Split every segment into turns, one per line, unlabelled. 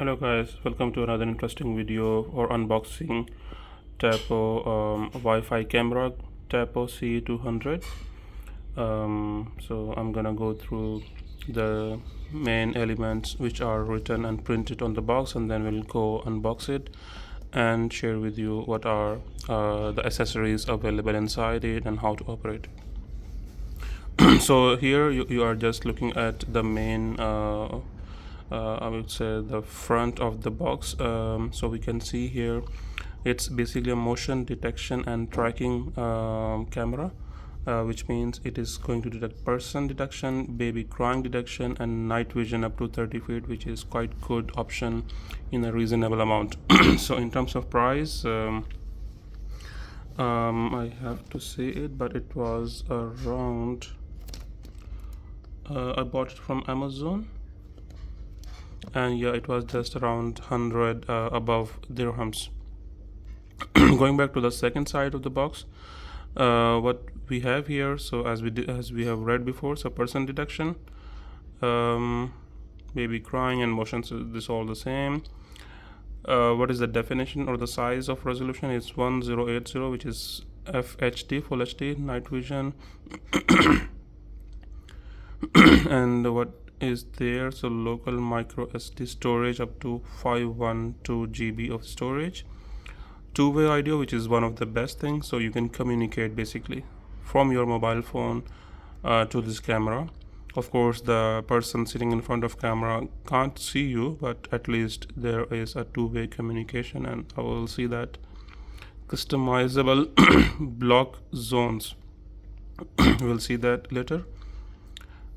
Hello guys, welcome to another interesting video or unboxing Tapo Wi-Fi camera Tapo C200. So I'm gonna go through the main elements which are written and printed on the box, and then we'll go unbox it and share with you what are the accessories available inside it and how to operate. So here you are just looking at the main I would say the front of the box. So we can see here it's basically a motion detection and tracking camera, which means it is going to detect person detection, baby crying detection, and night vision up to 30 feet, which is quite good option in a reasonable amount. So in terms of price, I have to say it, but it was around I bought it from Amazon, and yeah, it was just around 100 above dirhams. Going back to the second side of the box, what we have here, so as we have read before, so person detection, baby crying and motion, so this all the same. What is the definition or the size of resolution? It's 1080, which is FHD, full HD, night vision. And what is there, so local micro SD storage up to 512 GB of storage, two-way audio, which is one of the best things, so you can communicate basically from your mobile phone to this camera. Of course, the person sitting in front of camera can't see you, but at least there is a two-way communication, and I will see that. Customizable block zones, we'll see that later.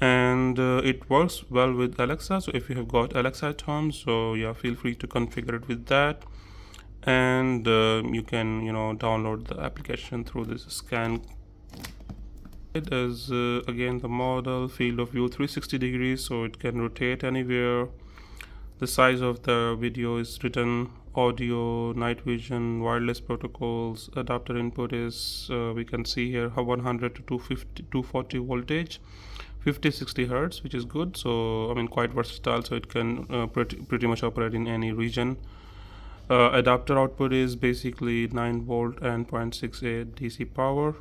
And it works well with Alexa, so if you have got Alexa at home, so yeah, feel free to configure it with that. And you can download the application through this scan. It is again the model field of view 360 degrees, so it can rotate anywhere. The size of the video is written audio, night vision, wireless protocols. Adapter input is we can see here 100 to 250 240 voltage, 50-60 hertz, which is good. So I mean, quite versatile, so it can pretty much operate in any region. Adapter output is basically 9 volt and 0.68 DC power.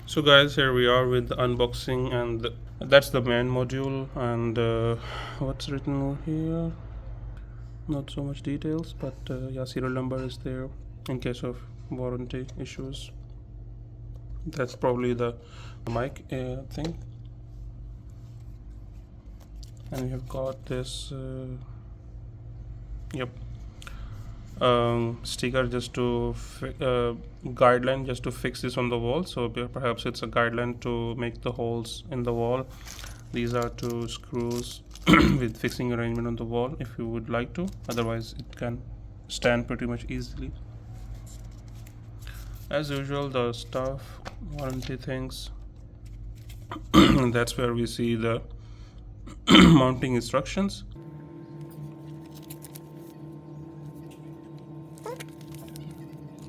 So guys, here we are with the unboxing, and that's the main module. And what's written over here, not so much details, but yeah, serial number is there in case of warranty issues. That's probably the mic thing. And we have got this sticker just to guideline just to fix this on the wall. So perhaps it's a guideline to make the holes in the wall. These are two screws with fixing arrangement on the wall if you would like to, otherwise it can stand pretty much easily. As usual, the stuff, warranty things. And that's where we see the mounting instructions.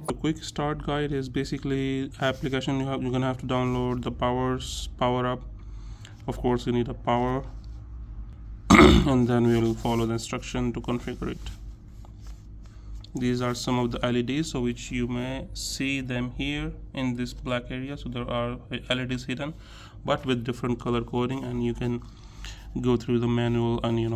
The quick start guide is basically application you're gonna have to download. The power up, of course you need a power, and then we will follow the instruction to configure it. These are some of the LEDs, so which you may see them here in this black area. So there are LEDs hidden but with different color coding, and you can go through the manual and you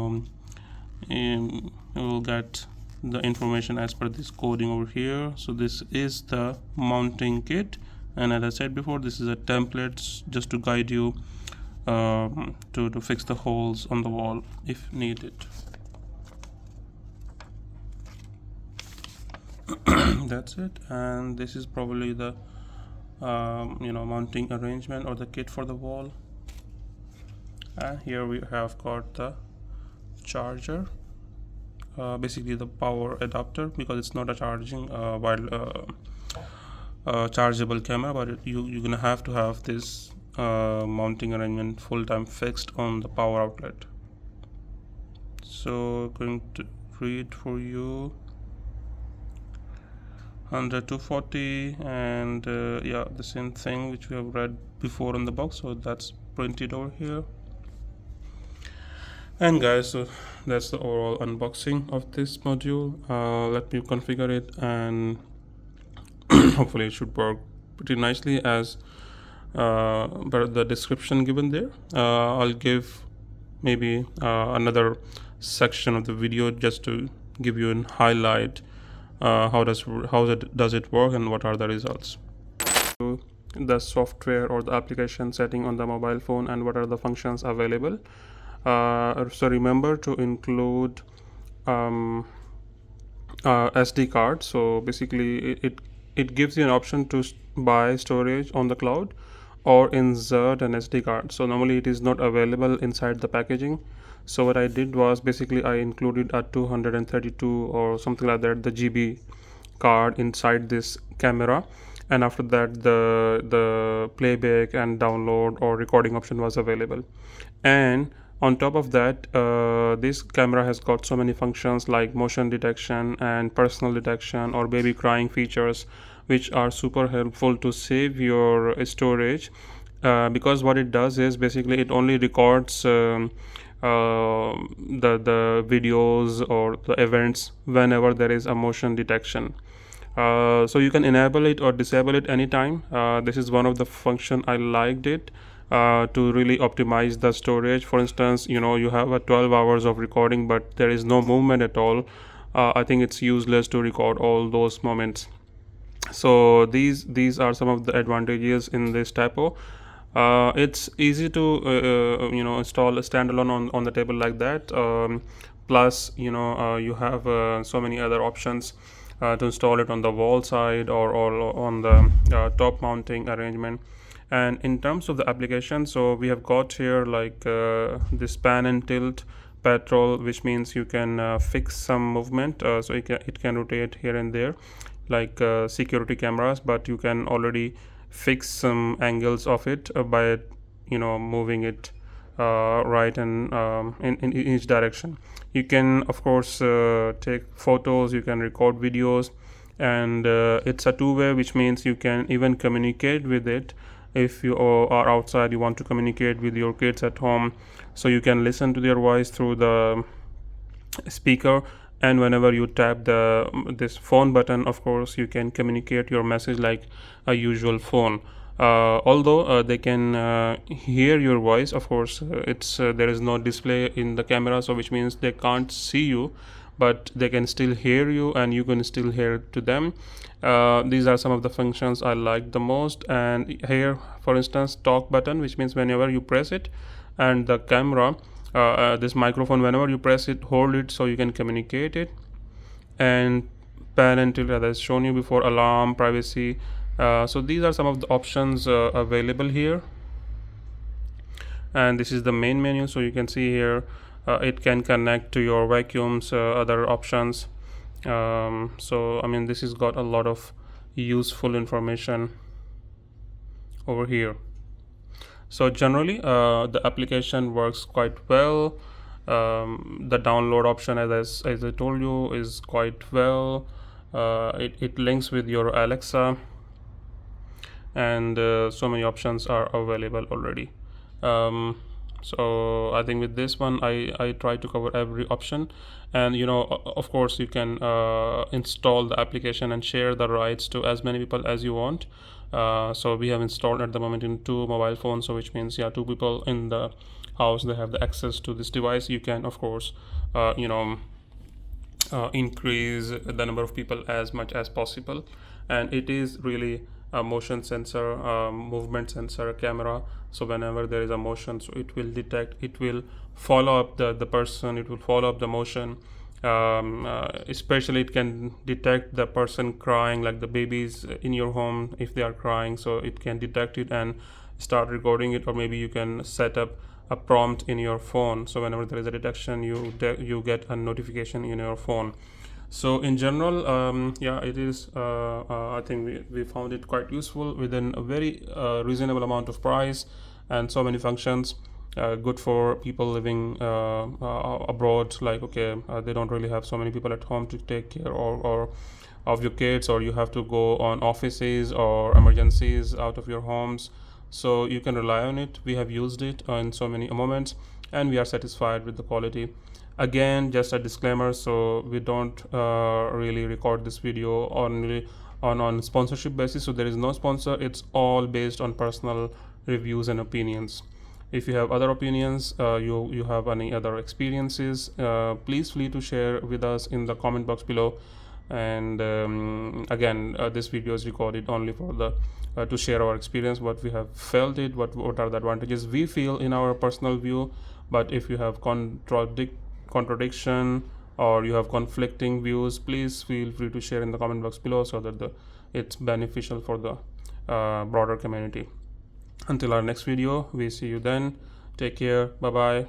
will get the information as per this coding over here. So this is the mounting kit, and as I said before, this is a template just to guide you to fix the holes on the wall if needed. That's it, and this is probably the mounting arrangement or the kit for the wall. And here we have got the charger, basically the power adapter, because it's not a charging chargeable camera, but you're gonna have to have this mounting arrangement full-time fixed on the power outlet. So going to read for you 100 to 240, and yeah, the same thing which we have read before on the box, so that's printed over here. And guys, so that's the overall unboxing of this module. Let me configure it, and hopefully it should work pretty nicely as per the description given there. I'll give maybe another section of the video just to give you a highlight how does it work and what are the results. The software or the application setting on the mobile phone and what are the functions available. So remember to include um, SD card. So basically it gives you an option to buy storage on the cloud or insert an SD card. So normally it is not available inside the packaging. So what I did was basically I included a 232 or something like that, the GB card inside this camera, and after that the playback and download or recording option was available. And on top of that, this camera has got so many functions like motion detection and personal detection or baby crying features, which are super helpful to save your storage, because what it does is basically it only records the videos or the events whenever there is a motion detection. So you can enable it or disable it anytime. This is one of the function I liked it, to really optimize the storage. For instance, you have a 12 hours of recording but there is no movement at all. I think it's useless to record all those moments. So these are some of the advantages in this Tapo. It's easy to install a standalone on the table like that. Plus you have so many other options to install it on the wall side or on the top mounting arrangement. And in terms of the application, so we have got here like this pan and tilt patrol, which means you can fix some movement, so it can rotate here and there like security cameras, but you can already fix some angles of it by moving it right and in each direction. You can of course take photos, you can record videos, and it's a two-way, which means you can even communicate with it. If you are outside, you want to communicate with your kids at home, so you can listen to their voice through the speaker, and whenever you tap this phone button, of course you can communicate your message like a usual phone. Although they can hear your voice, of course it's there is no display in the camera, so which means they can't see you, but they can still hear you and you can still hear to them. These are some of the functions I like the most. And here, for instance, talk button, which means whenever you press it, and the camera, this microphone, whenever you press it, hold it so you can communicate it. And pan and tilt, as I shown you before, alarm, privacy. So these are some of the options available here. And this is the main menu, so you can see here it can connect to your vacuums, other options. So I mean, this has got a lot of useful information over here. So generally the application works quite well. The download option, as I told you, is quite well. It links with your Alexa, and so many options are available already. So I think with this one I try to cover every option. And of course you can install the application and share the rights to as many people as you want. So we have installed at the moment in 2 mobile phones, so which means 2 people in the house, they have the access to this device. You can of course increase the number of people as much as possible. And it is really a motion sensor, movement sensor camera. So whenever there is a motion, so it will detect, it will follow up the person, it will follow up the motion. Especially it can detect the person crying, like the babies in your home, if they are crying, so it can detect it and start recording it. Or maybe you can set up a prompt in your phone, so whenever there is a detection, you get a notification in your phone. So in general, it is I think we found it quite useful within a very reasonable amount of price, and so many functions. Good for people living abroad, like they don't really have so many people at home to take care or of your kids, or you have to go on offices or emergencies out of your homes, so you can rely on it. We have used it in so many moments. and we are satisfied with the quality. Again, just a disclaimer, so we don't really record this video only on sponsorship basis, so there is no sponsor. It's all based on personal reviews and opinions. If you have other opinions, you have any other experiences, please feel to share with us in the comment box below. And again, this video is recorded only for the to share our experience, what we have felt it, what are the advantages we feel in our personal view. But if you have contradiction or you have conflicting views, please feel free to share in the comment box below, so that it's beneficial for the broader community. Until our next video, we see you then. Take care. Bye bye.